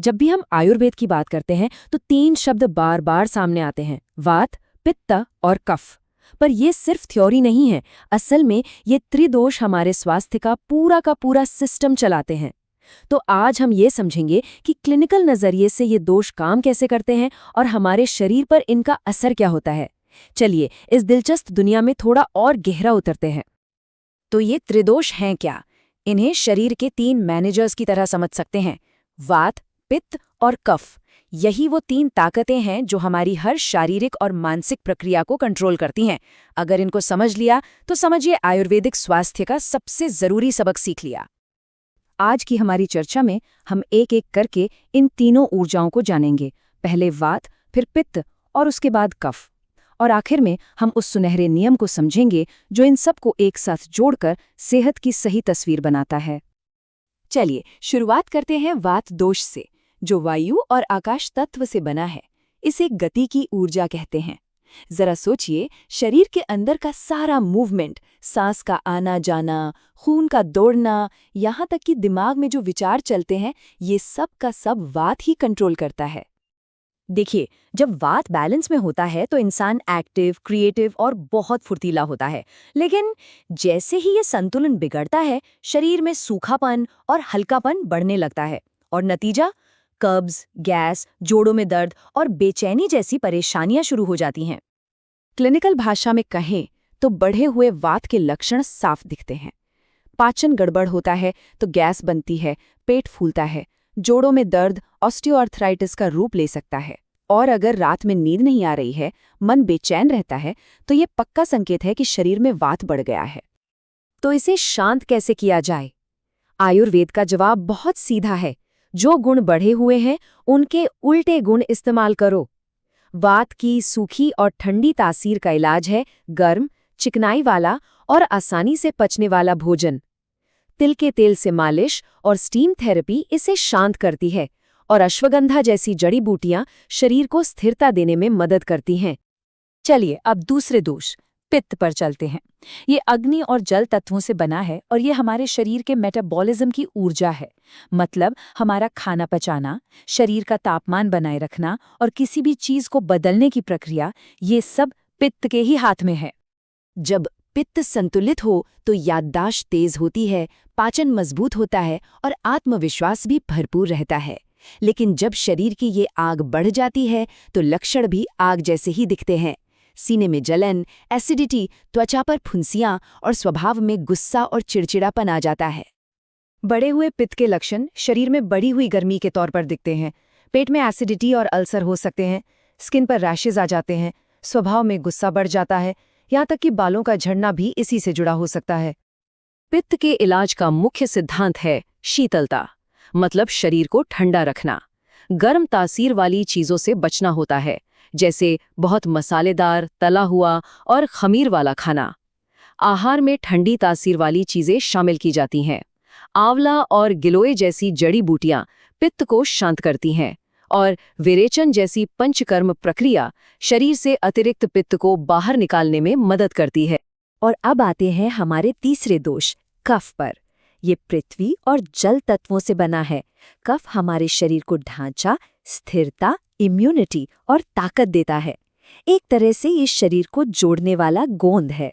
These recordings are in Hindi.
जब भी हम आयुर्वेद की बात करते हैं तो 3 शब्द बार बार सामने आते हैं, वात, पित्त और कफ। पर ये सिर्फ थ्योरी नहीं है, असल में ये त्रिदोष हमारे स्वास्थ्य का पूरा सिस्टम चलाते हैं। तो आज हम ये समझेंगे कि क्लिनिकल नजरिए से ये दोष काम कैसे करते हैं और हमारे शरीर पर इनका असर क्या होता है। चलिए इस दिलचस्प दुनिया में थोड़ा और गहरा उतरते हैं। तो ये त्रिदोष हैं क्या? इन्हें शरीर के 3 मैनेजर्स की तरह समझ सकते हैं, वात, पित्त और कफ। यही वो 3 ताकतें हैं जो हमारी हर शारीरिक और मानसिक प्रक्रिया को कंट्रोल करती हैं। अगर इनको समझ लिया तो समझिए आयुर्वेदिक स्वास्थ्य का सबसे जरूरी सबक सीख लिया। आज की हमारी चर्चा में हम एक एक करके इन तीनों ऊर्जाओं को जानेंगे, पहले वात, फिर पित्त और उसके बाद कफ। और आखिर में हम उस सुनहरे नियम को समझेंगे जो इन सबको एक साथ जोड़कर सेहत की सही तस्वीर बनाता है। चलिए शुरुआत करते हैं वात दोष से, जो वायु और आकाश तत्व से बना है। इसे गति की ऊर्जा कहते हैं। जरा सोचिए, शरीर के अंदर का सारा मूवमेंट, सांस का आना जाना, खून का दौड़ना, यहाँ तक कि दिमाग में जो विचार चलते हैं, ये सब का सब वात ही कंट्रोल करता है। देखिए, जब वात बैलेंस में होता है तो इंसान एक्टिव, क्रिएटिव और बहुत फुर्तीला होता है। लेकिन जैसे ही ये संतुलन बिगड़ता है, शरीर में सूखापन और हल्कापन बढ़ने लगता है। और नतीजा, कब्ज, गैस, जोड़ों में दर्द और बेचैनी जैसी परेशानियां शुरू हो जाती हैं। क्लिनिकल भाषा में कहें तो बढ़े हुए वात के लक्षण साफ दिखते हैं। पाचन गड़बड़ होता है तो गैस बनती है, पेट फूलता है, जोड़ों में दर्द ऑस्टियोआर्थराइटिस का रूप ले सकता है। और अगर रात में नींद नहीं आ रही है, मन बेचैन रहता है, तो ये पक्का संकेत है कि शरीर में वात बढ़ गया है। तो इसे शांत कैसे किया जाए? आयुर्वेद का जवाब बहुत सीधा है, जो गुण बढ़े हुए हैं उनके उल्टे गुण इस्तेमाल करो। वात की सूखी और ठंडी तासीर का इलाज है गर्म, चिकनाई वाला और आसानी से पचने वाला भोजन। तिल के तेल से मालिश और स्टीम थेरेपी इसे शांत करती है, और अश्वगंधा जैसी जड़ी बूटियां शरीर को स्थिरता देने में मदद करती हैं। चलिए अब दूसरे दोष, पित्त पर चलते हैं। ये अग्नि और जल तत्वों से बना है और ये हमारे शरीर के मेटाबॉलिज्म की ऊर्जा है। मतलब हमारा खाना पचाना, शरीर का तापमान बनाए रखना और किसी भी चीज को बदलने की प्रक्रिया, ये सब पित्त के ही हाथ में है। जब पित्त संतुलित हो तो याददाश्त तेज होती है, पाचन मजबूत होता है और आत्मविश्वास भी भरपूर रहता है। लेकिन जब शरीर की ये आग बढ़ जाती है तो लक्षण भी आग जैसे ही दिखते हैं। सीने में जलन, एसिडिटी, त्वचा पर फुंसियां और स्वभाव में गुस्सा और चिड़चिड़ापन आ जाता है। बढ़े हुए पित्त के लक्षण शरीर में बढ़ी हुई गर्मी के तौर पर दिखते हैं। पेट में एसिडिटी और अल्सर हो सकते हैं, स्किन पर रैशेज आ जाते हैं, स्वभाव में गुस्सा बढ़ जाता है, यहाँ तक कि बालों का झड़ना भी इसी से जुड़ा हो सकता है। पित्त के इलाज का मुख्य सिद्धांत है शीतलता, मतलब शरीर को ठंडा रखना। गर्म तासीर वाली चीजों से बचना होता है, जैसे बहुत मसालेदार, तला हुआ और खमीर वाला खाना। आहार में ठंडी तासीर वाली चीजें शामिल की जाती हैं। आंवला और गिलोय जैसी जड़ी बूटियां पित्त को शांत करती हैं, और विरेचन जैसी पंचकर्म प्रक्रिया शरीर से अतिरिक्त पित्त को बाहर निकालने में मदद करती है। और अब आते हैं हमारे तीसरे दोष, कफ पर। ये पृथ्वी और जल तत्वों से बना है। कफ हमारे शरीर को ढांचा, स्थिरता, इम्यूनिटी और ताकत देता है। एक तरह से ये शरीर को जोड़ने वाला गोंद है।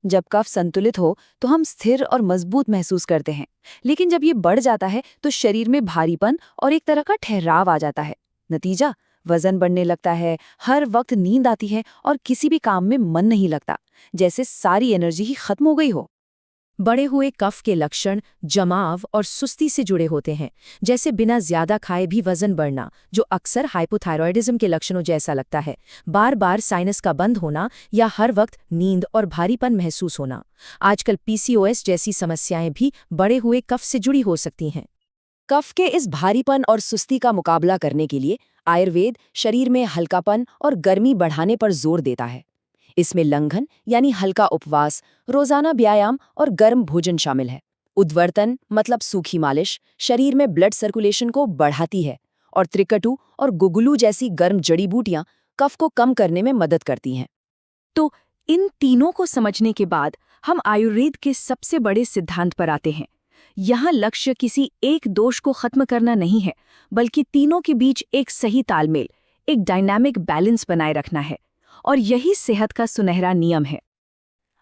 जब कफ संतुलित हो तो हम स्थिर और मजबूत महसूस करते हैं, लेकिन जब ये बढ़ जाता है तो शरीर में भारीपन और एक तरह का ठहराव आ जाता है। नतीजा, वजन बढ़ने लगता है, हर वक्त नींद आती है और किसी भी काम में मन नहीं लगता, जैसे सारी एनर्जी ही खत्म हो गई हो। बढ़े हुए कफ के लक्षण जमाव और सुस्ती से जुड़े होते हैं, जैसे बिना ज्यादा खाए भी वजन बढ़ना, जो अक्सर हाइपोथायरॉयडिज्म के लक्षणों जैसा लगता है। बार बार साइनस का बंद होना या हर वक्त नींद और भारीपन महसूस होना। आजकल पीसीओएस जैसी समस्याएं भी बढ़े हुए कफ से जुड़ी हो सकती हैं। कफ के इस भारीपन और सुस्ती का मुकाबला करने के लिए आयुर्वेद शरीर में हल्कापन और गर्मी बढ़ाने पर जोर देता है। इसमें लंघन यानी हल्का उपवास, रोजाना व्यायाम और गर्म भोजन शामिल है। उद्वर्तन मतलब सूखी मालिश शरीर में ब्लड सर्कुलेशन को बढ़ाती है, और त्रिकटु और गुगुलू जैसी गर्म जड़ी बूटियां कफ को कम करने में मदद करती हैं। तो इन तीनों को समझने के बाद हम आयुर्वेद के सबसे बड़े सिद्धांत पर आते हैं, यहाँ लक्ष्य किसी एक दोष को खत्म करना नहीं है, बल्कि तीनों के बीच एक सही तालमेल, एक डायनामिक बैलेंस बनाए रखना है। और यही सेहत का सुनहरा नियम है।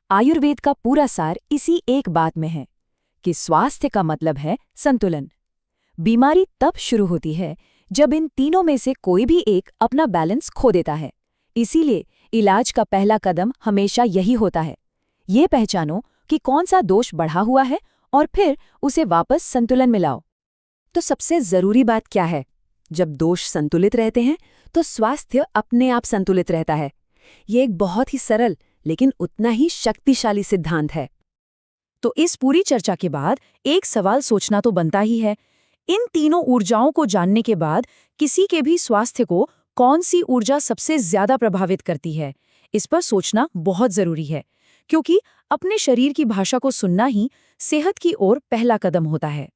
आयुर्वेद का पूरा सार इसी एक बात में है कि स्वास्थ्य का मतलब है संतुलन। बीमारी तब शुरू होती है जब इन तीनों में से कोई भी एक अपना बैलेंस खो देता है। इसीलिए इलाज का पहला कदम हमेशा यही होता है, ये पहचानो कि कौन सा दोष बढ़ा हुआ है और फिर उसे वापस संतुलन में लाओ। तो सबसे जरूरी बात क्या है? जब दोष संतुलित रहते हैं तो स्वास्थ्य अपने आप संतुलित रहता है। ये एक बहुत ही सरल लेकिन उतना ही शक्तिशाली सिद्धांत है। तो इस पूरी चर्चा के बाद एक सवाल सोचना तो बनता ही है, इन तीनों ऊर्जाओं को जानने के बाद किसी के भी स्वास्थ्य को कौन सी ऊर्जा सबसे ज्यादा प्रभावित करती है? इस पर सोचना बहुत जरूरी है, क्योंकि अपने शरीर की भाषा को सुनना ही सेहत की ओर पहला कदम होता है।